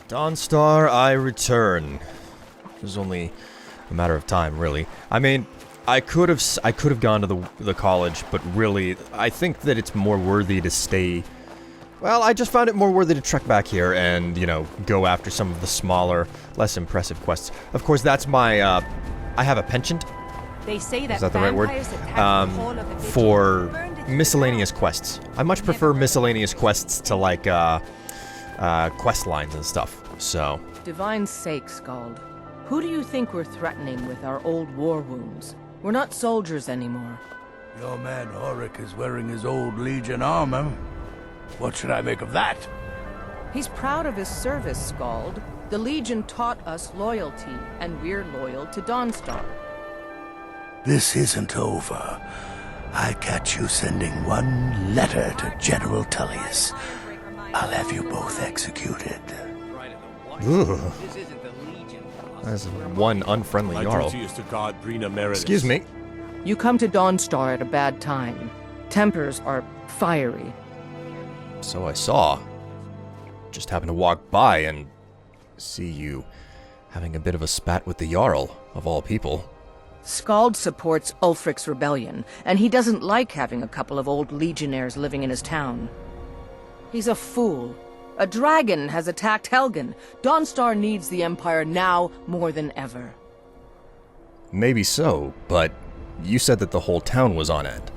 Dawnstar, I return. It was only a matter of time, really. I mean, I could have gone to the college, but really, I think that it's more worthy to stay. Well, I just found it more worthy to trek back here and, you know, go after some of the smaller, less impressive quests. Of course, that's my, I have a penchant. They say that Is that the right word? For miscellaneous quests. I much prefer miscellaneous quests to, like, quest lines and stuff, so. Divine sake, Scald. Who do you think we're threatening with our old war wounds? We're not soldiers anymore. Your man Horik is wearing his old Legion armor. What should I make of that? He's proud of his service, Scald. The Legion taught us loyalty, and we're loyal to Dawnstar. This isn't over. I catch you sending one letter to General Tullius. I'll have you both executed. Ugh. That's one unfriendly Jarl. Excuse me. You come to Dawnstar at a bad time. Tempers are fiery. So I saw. Just happened to walk by and see you having a bit of a spat with the Jarl, of all people. Scald supports Ulfric's rebellion, and he doesn't like having a couple of old legionnaires living in his town. He's a fool. A dragon has attacked Helgen. Dawnstar needs the Empire now more than ever. Maybe so, but you said that the whole town was on end.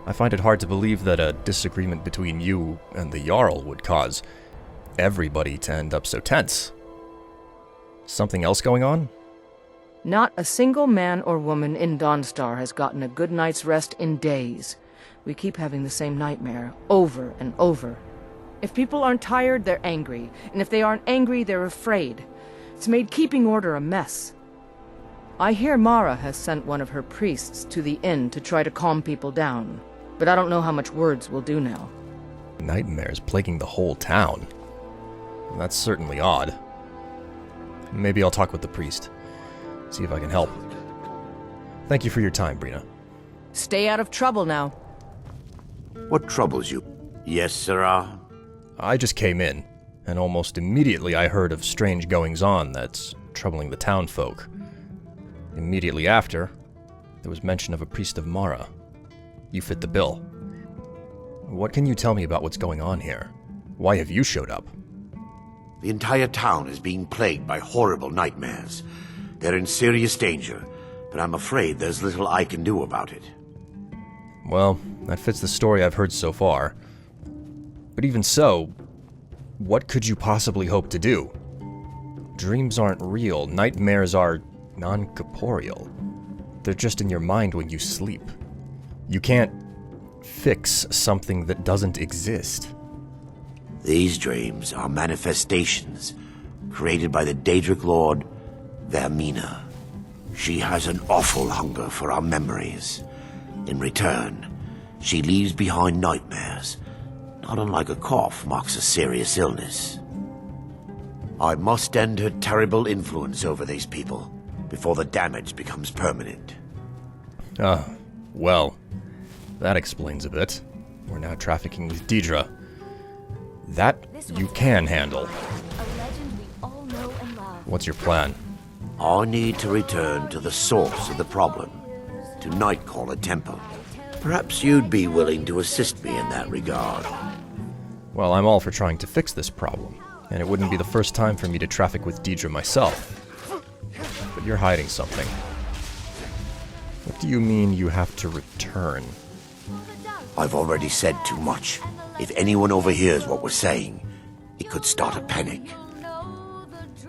I find it hard to believe that a disagreement between you and the Jarl would cause everybody to end up so tense. Something else going on? Not a single man or woman in Dawnstar has gotten a good night's rest in days. We keep having the same nightmare, over and over. If people aren't tired, they're angry. And if they aren't angry, they're afraid. It's made keeping order a mess. I hear Mara has sent one of her priests to the inn to try to calm people down. But I don't know how much words will do now. Nightmares plaguing the whole town. That's certainly odd. Maybe I'll talk with the priest. See if I can help. Thank you for your time, Brina. Stay out of trouble now. What troubles you? Yes, sirrah? I just came in, and almost immediately I heard of strange goings-on that's troubling the townfolk. Immediately after, there was mention of a priest of Mara. You fit the bill. What can you tell me about what's going on here? Why have you showed up? The entire town is being plagued by horrible nightmares. They're in serious danger, but I'm afraid there's little I can do about it. Well, that fits the story I've heard so far. But even so, what could you possibly hope to do? Dreams aren't real. Nightmares are non-corporeal. They're just in your mind when you sleep. You can't fix something that doesn't exist. These dreams are manifestations created by the Daedric Lord, Vaermina. She has an awful hunger for our memories. In return, she leaves behind nightmares. Not unlike a cough marks a serious illness. I must end her terrible influence over these people before the damage becomes permanent. Well, that explains a bit. We're now trafficking with Deidre. That you can handle. What's your plan? I need to return to the source of the problem, to Nightcaller Temple. Perhaps you'd be willing to assist me in that regard. Well, I'm all for trying to fix this problem, and it wouldn't be the first time for me to traffic with Deidre myself. But you're hiding something. What do you mean you have to return? I've already said too much. If anyone overhears what we're saying, it could start a panic.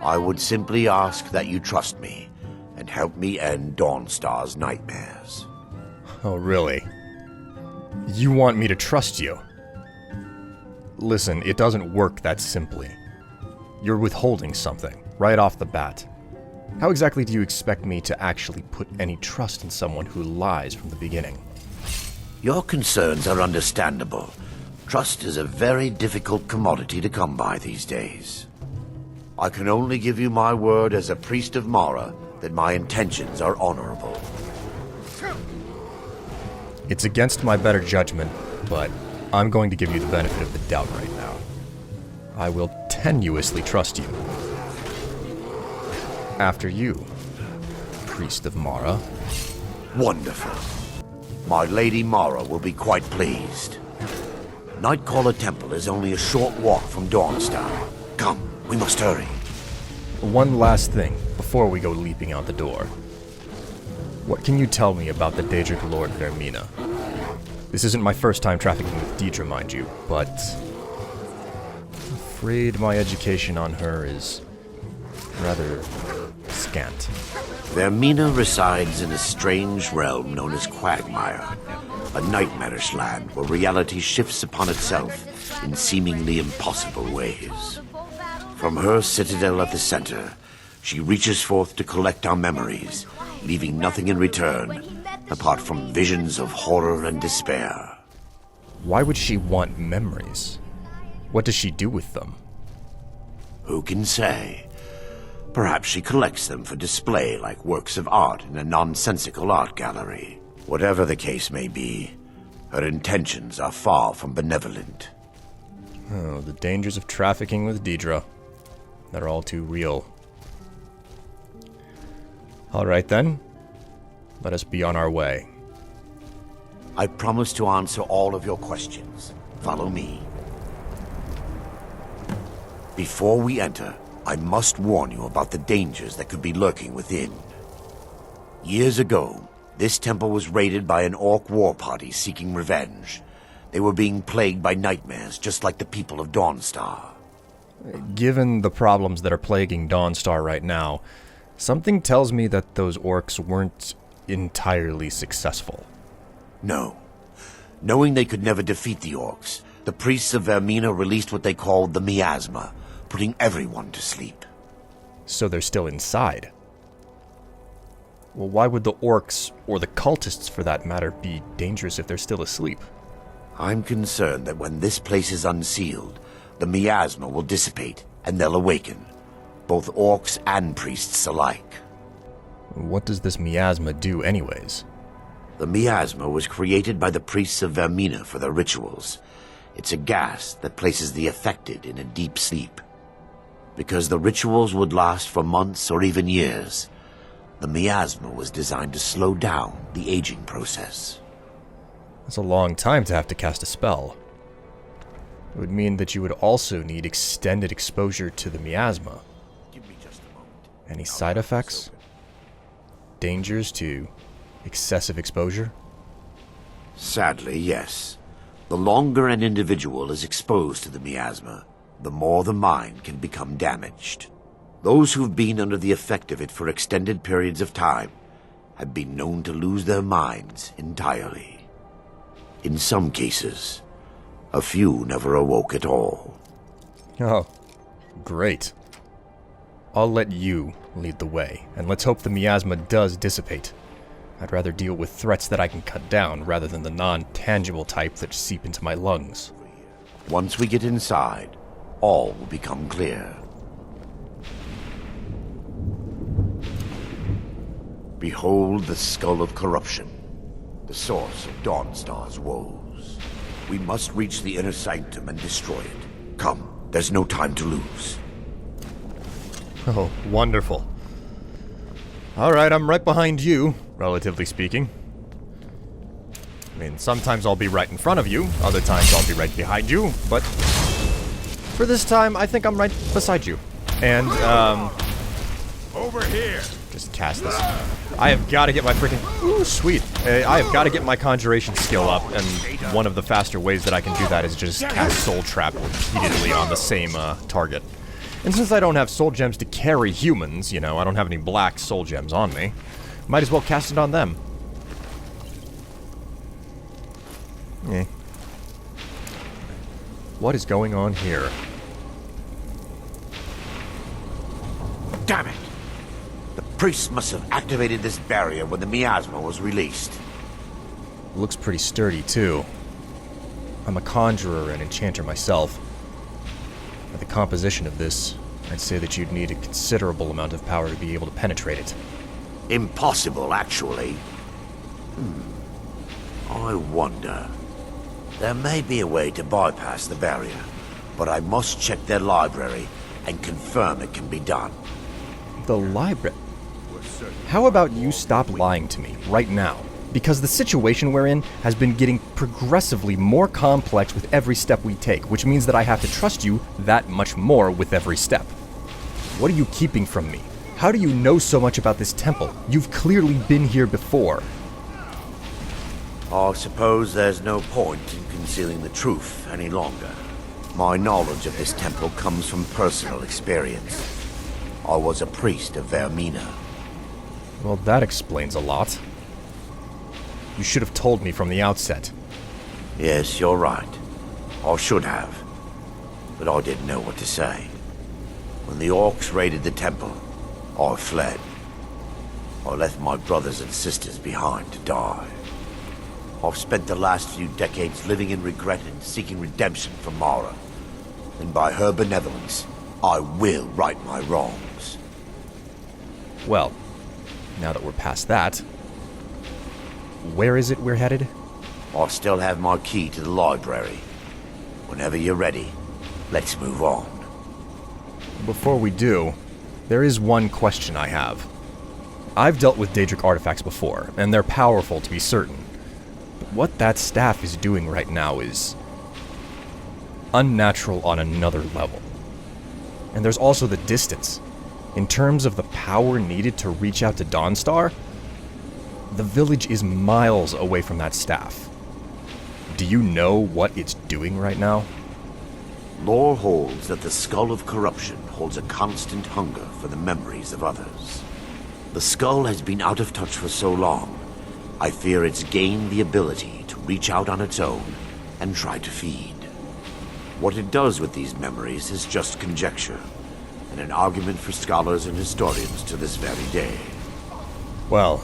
I would simply ask that you trust me and help me end Dawnstar's nightmares. Oh, really? You want me to trust you? Listen, it doesn't work that simply. You're withholding something, right off the bat. How exactly do you expect me to actually put any trust in someone who lies from the beginning? Your concerns are understandable. Trust is a very difficult commodity to come by these days. I can only give you my word as a priest of Mara that my intentions are honorable. It's against my better judgment, but I'm going to give you the benefit of the doubt right now. I will tenuously trust you. After you, Priest of Mara. Wonderful. My Lady Mara will be quite pleased. Nightcaller Temple is only a short walk from Dawnstar. Come, we must hurry. One last thing, before we go leaping out the door. What can you tell me about the Daedric Lord Vaermina? This isn't my first time trafficking with Deidre, mind you, but I'm afraid my education on her is rather scant. Vaermina resides in a strange realm known as Quagmire, a nightmarish land where reality shifts upon itself in seemingly impossible ways. From her citadel at the center, she reaches forth to collect our memories, leaving nothing in return apart from visions of horror and despair. Why would she want memories? What does she do with them? Who can say? Perhaps she collects them for display like works of art in a nonsensical art gallery. Whatever the case may be, her intentions are far from benevolent. Oh, the dangers of trafficking with Deidre. They're all too real. Alright then. Let us be on our way. I promise to answer all of your questions. Follow me. Before we enter, I must warn you about the dangers that could be lurking within. Years ago, this temple was raided by an orc war party seeking revenge. They were being plagued by nightmares, just like the people of Dawnstar. Given the problems that are plaguing Dawnstar right now, something tells me that those orcs weren't entirely successful. No. Knowing they could never defeat the orcs, the priests of Vaermina released what they called the miasma, putting everyone to sleep. So they're still inside. Well, why would the orcs, or the cultists for that matter, be dangerous if they're still asleep? I'm concerned that when this place is unsealed, the miasma will dissipate, and they'll awaken, both orcs and priests alike. What does this miasma do anyways? The miasma was created by the priests of Vaermina for their rituals. It's a gas that places the affected in a deep sleep. Because the rituals would last for months or even years, the miasma was designed to slow down the aging process. That's a long time to have to cast a spell. It would mean that you would also need extended exposure to the miasma. Give me just a moment. Any side effects? Dangers to excessive exposure? Sadly, yes. The longer an individual is exposed to the miasma, the more the mind can become damaged. Those who've been under the effect of it for extended periods of time have been known to lose their minds entirely. In some cases, a few never awoke at all. Oh, great. I'll let you lead the way, and let's hope the miasma does dissipate. I'd rather deal with threats that I can cut down rather than the non-tangible type that seep into my lungs. Once we get inside, all will become clear. Behold the skull of corruption, the source of Dawnstar's woes. We must reach the inner sanctum and destroy it. Come, there's no time to lose. Oh, wonderful. Alright, I'm right behind you, relatively speaking. I mean, sometimes I'll be right in front of you, other times I'll be right behind you, but for this time, I think I'm right beside you. And, Over here! just cast this. I have got to get my freaking... Ooh, sweet. I have got to get my conjuration skill up, and one of the faster ways that I can do that is just cast Soul Trap repeatedly on the same target. And since I don't have soul gems to carry humans, you know, I don't have any black soul gems on me, might as well cast it on them. Eh. What is going on here? Damn it! The priests must have activated this barrier when the miasma was released. Looks pretty sturdy, too. I'm a conjurer and enchanter myself. By the composition of this, I'd say that you'd need a considerable amount of power to be able to penetrate it. Impossible, actually. I wonder. There may be a way to bypass the barrier. but I must check their library and confirm it can be done. The library? How about you stop lying to me right now? Because the situation we're in has been getting progressively more complex with every step we take, which means that I have to trust you that much more with every step. What are you keeping from me? How do you know so much about this temple? You've clearly been here before. I suppose there's no point in concealing the truth any longer. My knowledge of this temple comes from personal experience. I was a priest of Vaermina. Well, that explains a lot. You should have told me from the outset. Yes, you're right. I should have. But I didn't know what to say. When the orcs raided the temple, I fled. I left my brothers and sisters behind to die. I've spent the last few decades living in regret and seeking redemption from Mara. And by her benevolence, I will right my wrongs. Well, now that we're past that, where is it we're headed? I still have my key to the library. Whenever you're ready, let's move on. Before we do, there is one question I have. I've dealt with Daedric artifacts before, and they're powerful to be certain. But what that staff is doing right now is unnatural on another level. And there's also the distance. In terms of the power needed to reach out to Dawnstar, the village is miles away from that staff. Do you know what it's doing right now? Lore holds that the Skull of Corruption holds a constant hunger for the memories of others. The skull has been out of touch for so long, I fear it's gained the ability to reach out on its own and try to feed. What it does with these memories is just conjecture, and an argument for scholars and historians to this very day. Well,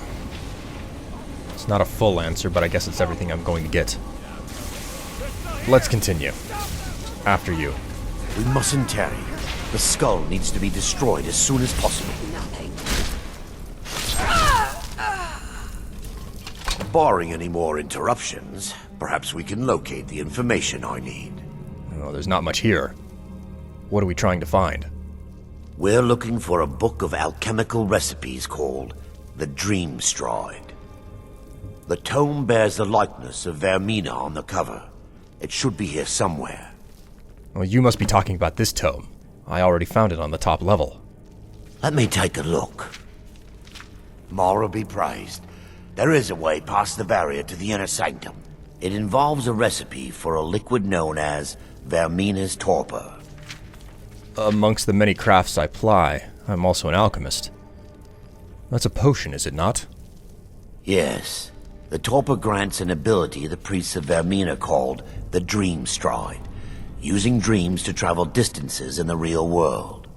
it's not a full answer, but I guess it's everything I'm going to get. Let's continue. After you. We mustn't tarry. The skull needs to be destroyed as soon as possible. Barring any more interruptions, perhaps we can locate the information I need. Oh, there's not much here. What are we trying to find? We're looking for a book of alchemical recipes called the Dream Stride. The tome bears the likeness of Vaermina on the cover. It should be here somewhere. Well, you must be talking about this tome. I already found it on the top level. Let me take a look. Mara be praised. There is a way past the barrier to the inner sanctum. It involves a recipe for a liquid known as Vaermina's torpor. Amongst the many crafts I ply, I'm also an alchemist. That's a potion, is it not? Yes. The torpor grants an ability the priests of Vaermina called the Dream Stride, using dreams to travel distances in the real world.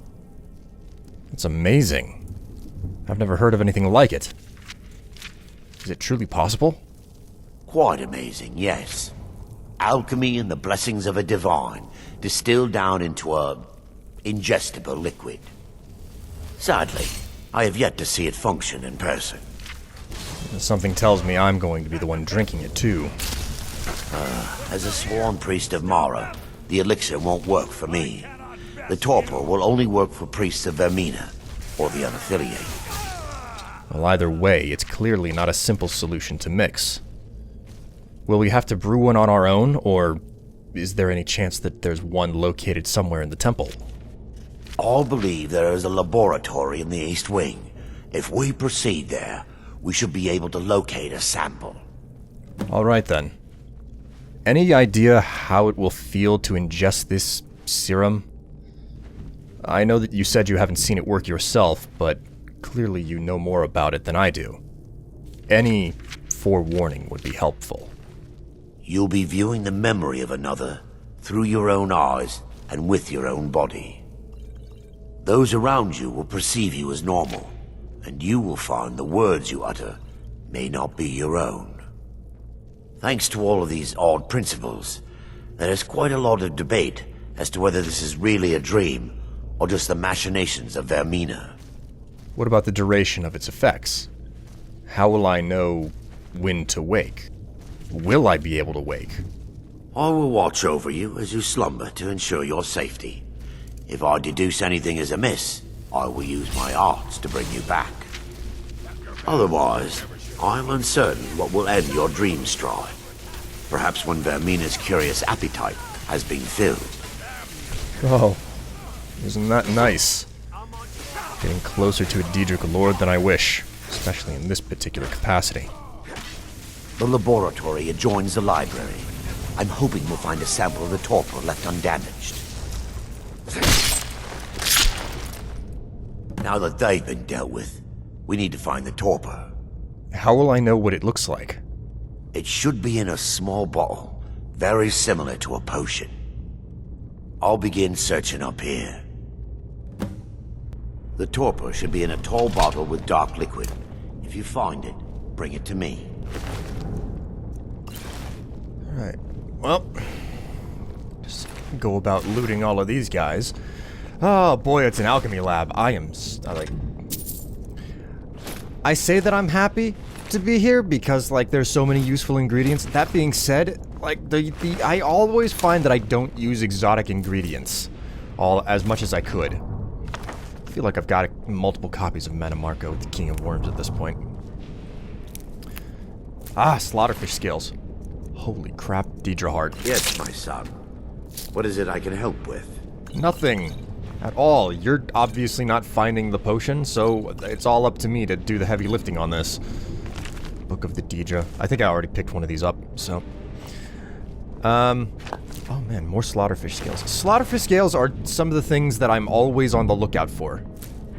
It's amazing. I've never heard of anything like it. Is it truly possible? Quite amazing, yes. Alchemy and the blessings of a divine, distilled down into a ingestible liquid. Sadly, I have yet to see it function in person. Something tells me I'm going to be the one drinking it too. As a sworn priest of Mara, the elixir won't work for me. The torpor will only work for priests of Vaermina, or the unaffiliated. Well, either way, it's clearly not a simple solution to mix. Will we have to brew one on our own, or is there any chance that there's one located somewhere in the temple? All believe there is a laboratory in the East Wing. If we proceed there, we should be able to locate a sample. All right then. Any idea how it will feel to ingest this serum? I know that you said you haven't seen it work yourself, but clearly you know more about it than I do. Any forewarning would be helpful. You'll be viewing the memory of another through your own eyes and with your own body. Those around you will perceive you as normal, and you will find the words you utter may not be your own. Thanks to all of these odd principles, there is quite a lot of debate as to whether this is really a dream or just the machinations of Vaermina. What about the duration of its effects? How will I know when to wake? Will I be able to wake? I will watch over you as you slumber to ensure your safety. If I deduce anything is amiss, I will use my arts to bring you back. Otherwise, I am uncertain what will end your dream, Strife. Perhaps when Vaermina's curious appetite has been filled. Oh, isn't that nice? Getting closer to a Daedric Lord than I wish, especially in this particular capacity. The laboratory adjoins the library. I'm hoping we'll find a sample of the torpor left undamaged. Now that they've been dealt with, we need to find the torpor. How will I know what it looks like? It should be in a small bottle, very similar to a potion. I'll begin searching up here. The torpor should be in a tall bottle with dark liquid. If you find it, bring it to me. Alright, well, just go about looting all of these guys. Oh boy, it's an alchemy lab. I say that I'm happy to be here because, like, there's so many useful ingredients. That being said, like, I always find that I don't use exotic ingredients as much as I could. I feel like I've got multiple copies of Manamarco, the King of Worms at this point. Ah, slaughterfish scales. Holy crap, Deidre Hart. Yes, my son. What is it I can help with? Nothing. At all. You're obviously not finding the potion, so it's all up to me to do the heavy lifting on this. Book of the Deidre. I think I already picked one of these up, so... Oh man, more slaughterfish scales. Slaughterfish scales are some of the things that I'm always on the lookout for.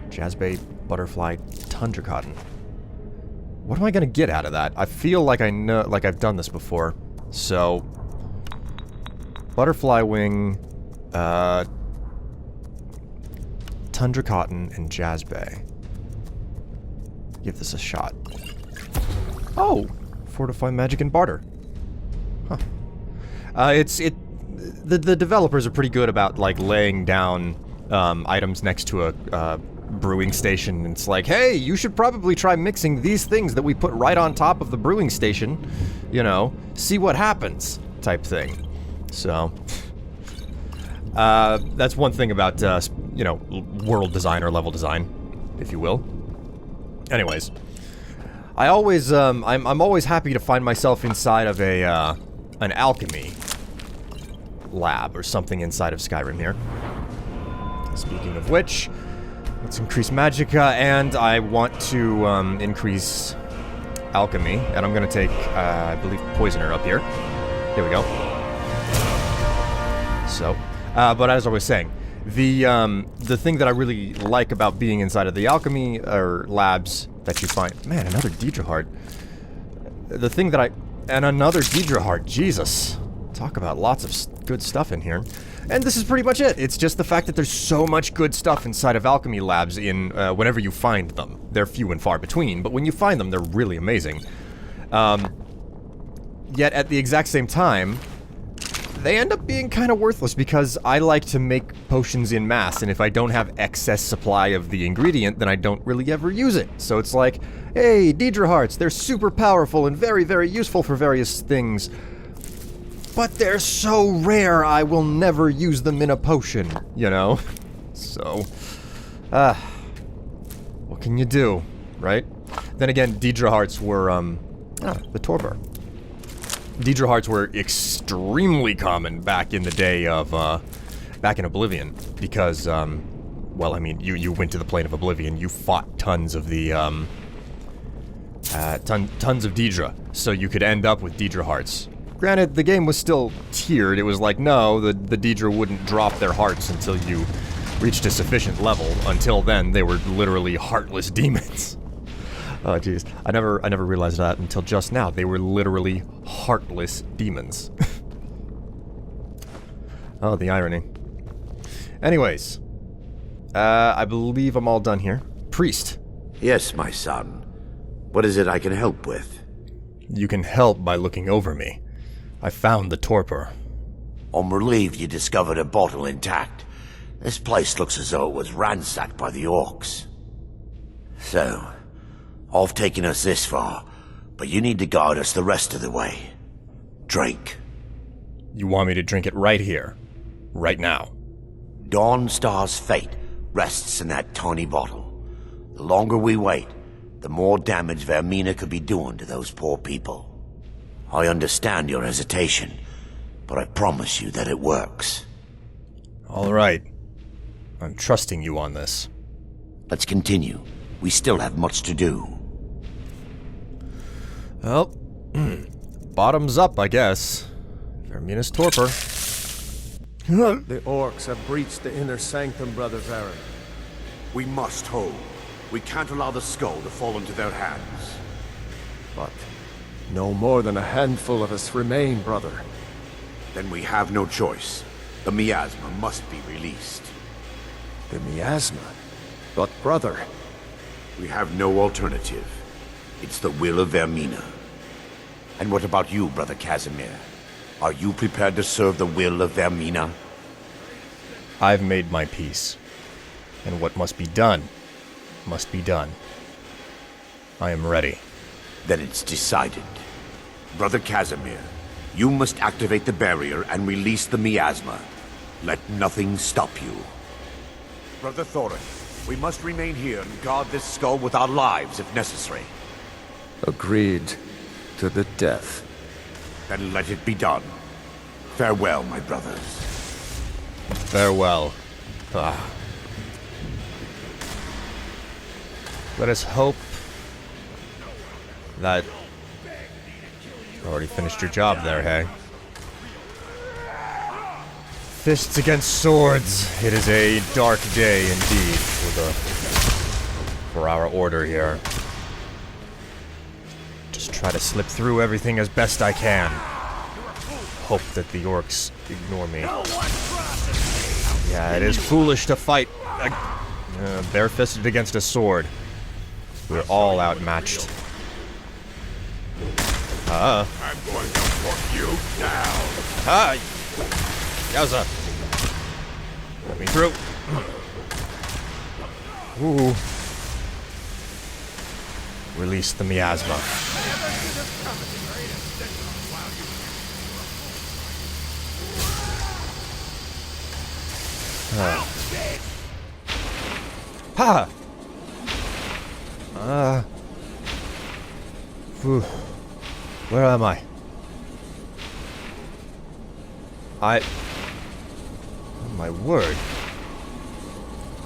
Jazzbait, butterfly, tundra cotton. What am I gonna get out of that? I feel like I know, like I've done this before. So... Butterfly wing, tundra cotton, and jazzbay. Give this a shot. Oh! Fortify magic and barter. Huh. The developers are pretty good about, like, laying down, items next to a, brewing station. It's like, hey, you should probably try mixing these things that we put right on top of the brewing station. You know, see what happens, type thing. So... that's one thing about, you know, world design or level design, if you will. Anyways, I always, I'm always happy to find myself inside of an alchemy lab or something inside of Skyrim here. Speaking of which, let's increase magicka, and I want to, increase alchemy, and I'm gonna take, I believe, poisoner up here. There we go. So... but as I was saying, the thing that I really like about being inside of the alchemy or labs that you find, man, another Deidre Heart. The thing that another Deidre Heart, Jesus, talk about lots of good stuff in here, and this is pretty much it. It's just the fact that there's so much good stuff inside of alchemy labs in whenever you find them. They're few and far between, but when you find them, they're really amazing. Yet at the exact same time, they end up being kind of worthless because I like to make potions in mass, and if I don't have excess supply of the ingredient, then I don't really ever use it. So it's like, hey, Deidre Hearts, they're super powerful and very, very useful for various things, but they're so rare I will never use them in a potion, you know? So, what can you do, right? Then again, Deidre Hearts were, the torpor. Deidre Hearts were extremely common back in the day of, back in Oblivion, because, well, I mean, you went to the Plane of Oblivion, you fought tons of the, tons of Deidre, so you could end up with Deidre Hearts. Granted, the game was still tiered. It was like, no, the Deidre wouldn't drop their hearts until you reached a sufficient level. Until then, they were literally heartless demons. Oh, jeez. I never realized that until just now. They were literally heartless demons. Oh, the irony. Anyways. I believe I'm all done here. Priest. Yes, my son. What is it I can help with? You can help by looking over me. I found the torpor. I'm relieved you discovered a bottle intact. This place looks as though it was ransacked by the orcs. So, I've taken us this far, but you need to guide us the rest of the way. Drink. You want me to drink it right here? Right now? Dawnstar's fate rests in that tiny bottle. The longer we wait, the more damage Vaermina could be doing to those poor people. I understand your hesitation, but I promise you that it works. All right. I'm trusting you on this. Let's continue. We still have much to do. Well, bottoms up, I guess. Vaermina's torpor. The orcs have breached the inner sanctum, Brother Varen. We must hold. We can't allow the skull to fall into their hands. But no more than a handful of us remain, brother. Then we have no choice. The miasma must be released. The miasma? But brother... We have no alternative. It's the will of Vaermina. And what about you, Brother Casimir? Are you prepared to serve the will of Vaermina? I've made my peace. And what must be done, must be done. I am ready. Then it's decided. Brother Casimir, you must activate the barrier and release the miasma. Let nothing stop you. Brother Thorin, we must remain here and guard this skull with our lives if necessary. Agreed to the death. Then let it be done. Farewell, my brothers. Farewell. Ah. Let us hope that... Already finished your job there, hey? Fists against swords. It is a dark day indeed for our order here. Just try to slip through everything as best I can. Hope that the orcs ignore me. Yeah, it is foolish to fight bare-fisted against a sword. We're all outmatched. I'm going to put you down. Hi! Yowza! Let me through. Ooh. Release the miasma. Ha! Whew. Where am I? Oh my word.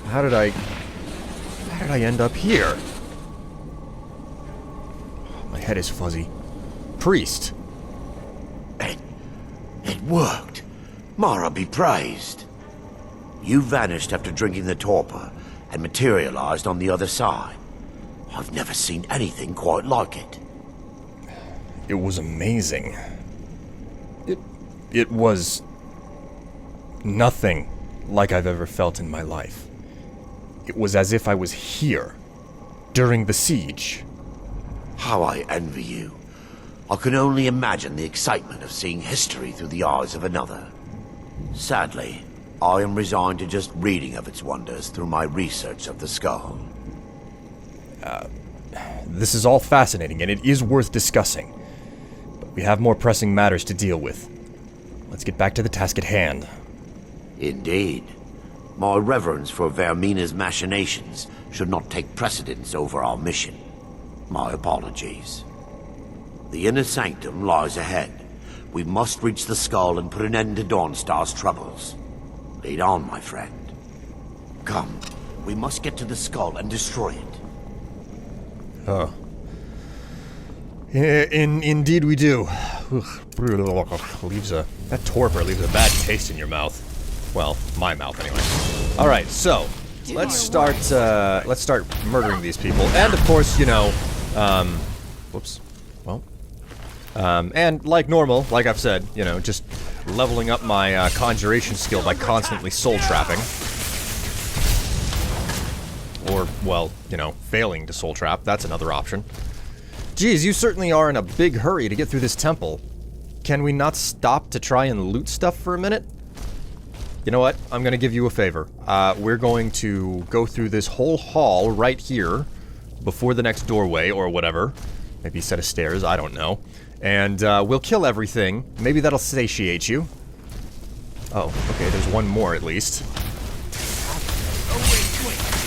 How did I end up here? My head is fuzzy. Priest. It worked. Mara be praised. You vanished after drinking the torpor and materialized on the other side. I've never seen anything quite like it. It was amazing. It was nothing like I've ever felt in my life. It was as if I was here during the siege. How I envy you. I can only imagine the excitement of seeing history through the eyes of another. Sadly, I am resigned to just reading of its wonders through my research of the skull. This is all fascinating, and it is worth discussing. But we have more pressing matters to deal with. Let's get back to the task at hand. Indeed. My reverence for Vaermina's machinations should not take precedence over our mission. My apologies. The inner sanctum lies ahead. We must reach the skull and put an end to Dawnstar's troubles. Lead on, my friend. Come, we must get to the skull and destroy it. Oh. Indeed we do. That torpor leaves a bad taste in your mouth. Well, my mouth anyway. All right, so let's start murdering these people, and of course, you know, whoops. Well, and like normal, like I've said, you know, just leveling up my conjuration skill by constantly soul trapping. Or, well, you know, failing to soul trap. That's another option. Geez, you certainly are in a big hurry to get through this temple. Can we not stop to try and loot stuff for a minute? You know what? I'm gonna give you a favor. We're going to go through this whole hall right here before the next doorway or whatever. Maybe a set of stairs, I don't know. And we'll kill everything. Maybe that'll satiate you. Oh, okay, there's one more at least. Oh, wait.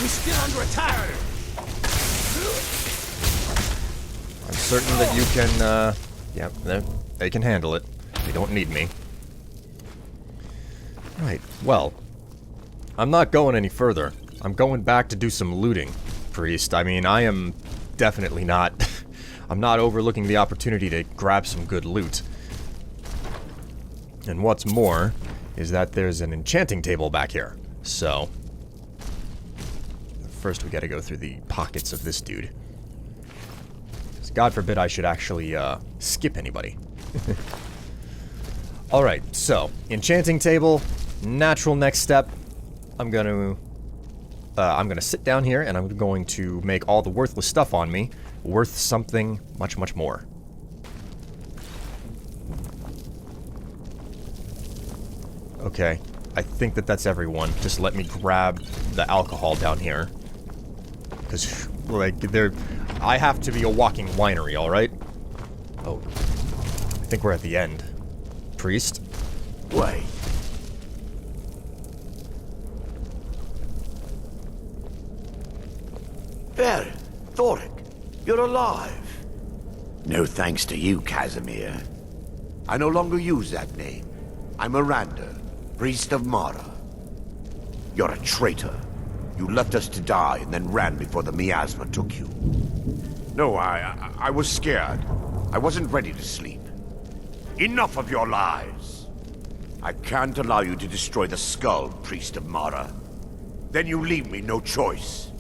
We're still under attack. I'm certain that you can, yeah, they can handle it. They don't need me. Right, well, I'm not going any further. I'm going back to do some looting, priest. I mean, I am definitely not... I'm not overlooking the opportunity to grab some good loot. And what's more, is that there's an enchanting table back here. So, first we gotta go through the pockets of this dude. 'Cause God forbid I should actually, skip anybody. Alright, so, enchanting table, natural next step. I'm gonna sit down here and I'm going to make all the worthless stuff on me worth something much, much more. Okay, I think that that's everyone. Just let me grab the alcohol down here. Because, like, I have to be a walking winery, alright? Oh, I think we're at the end. Priest? Wait. Baron, Thoric, you're alive. No thanks to you, Casimir. I no longer use that name. I'm Miranda, priest of Mara. You're a traitor. You left us to die and then ran before the miasma took you. No, I was scared. I wasn't ready to sleep. Enough of your lies. I can't allow you to destroy the skull, priest of Mara. Then you leave me no choice.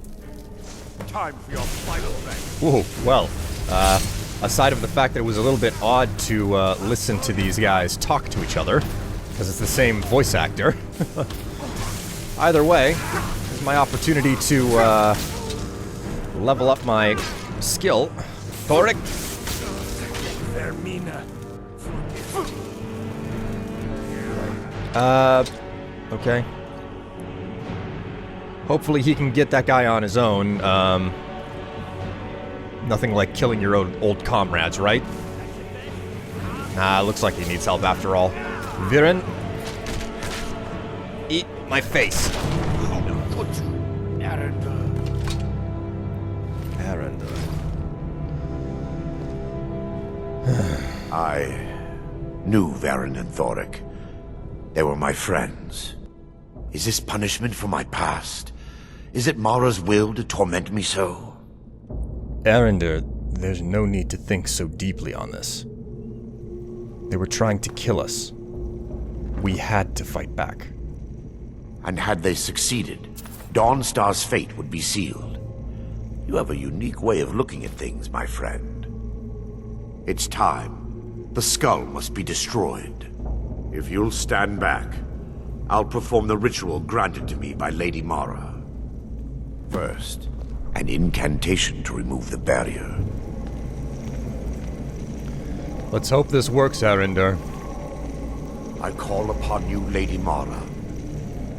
Time for your final thing. Whoa, well, aside of the fact that it was a little bit odd to listen to these guys talk to each other, because it's the same voice actor. Either way, this is my opportunity to level up my skill. Thoric. Vaermina. Okay. Hopefully he can get that guy on his own. Nothing like killing your old comrades, right? Nah, looks like he needs help after all. Viren. Eat my face. I knew Varen and Thoric. They were my friends. Is this punishment for my past? Is it Mara's will to torment me so? Arender, there's no need to think so deeply on this. They were trying to kill us. We had to fight back. And had they succeeded, Dawnstar's fate would be sealed. You have a unique way of looking at things, my friend. It's time. The skull must be destroyed. If you'll stand back, I'll perform the ritual granted to me by Lady Mara. First, an incantation to remove the barrier. Let's hope this works, Arender. I call upon you, Lady Mara.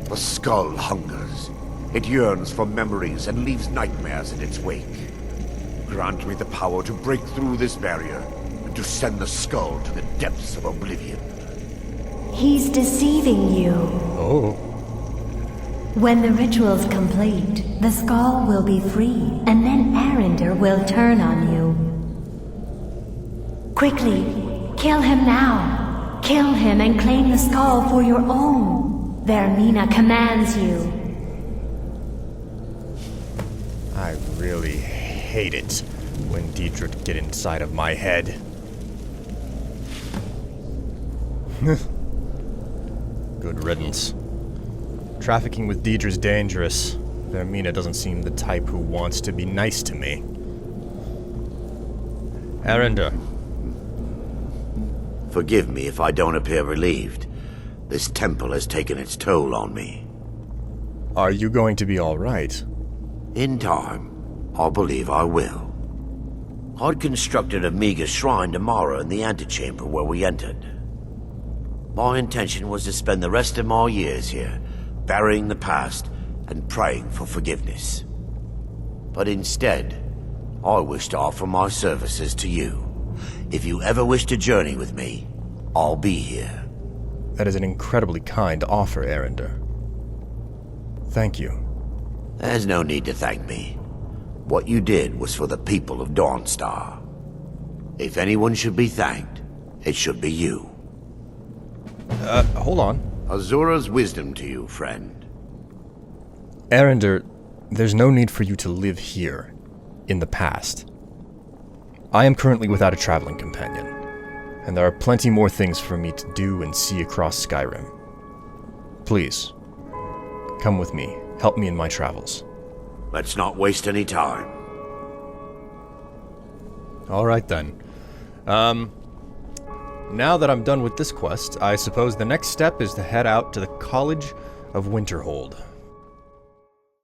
The skull hungers. It yearns for memories and leaves nightmares in its wake. Grant me the power to break through this barrier and to send the skull to the depths of oblivion. He's deceiving you. Oh. When the ritual's complete, the skull will be free, and then Arender will turn on you. Quickly, kill him now. Kill him and claim the skull for your own. Vaermina commands you. I really hate it when Daedric get inside of my head. Good riddance. Trafficking with Daedra's dangerous. Vaermina doesn't seem the type who wants to be nice to me. Arender. Forgive me if I don't appear relieved. This temple has taken its toll on me. Are you going to be alright? In time, I believe I will. I'd constructed a meager shrine to Mara in the antechamber where we entered. My intention was to spend the rest of my years here, burying the past and praying for forgiveness. But instead, I wish to offer my services to you. If you ever wish to journey with me, I'll be here. That is an incredibly kind offer, Arender. Thank you. There's no need to thank me. What you did was for the people of Dawnstar. If anyone should be thanked, it should be you. Hold on. Azura's wisdom to you, friend. Arender, there's no need for you to live here, in the past. I am currently without a traveling companion, and there are plenty more things for me to do and see across Skyrim. Please, come with me. Help me in my travels. Let's not waste any time. Alright then. Now that I'm done with this quest, I suppose the next step is to head out to the College of Winterhold.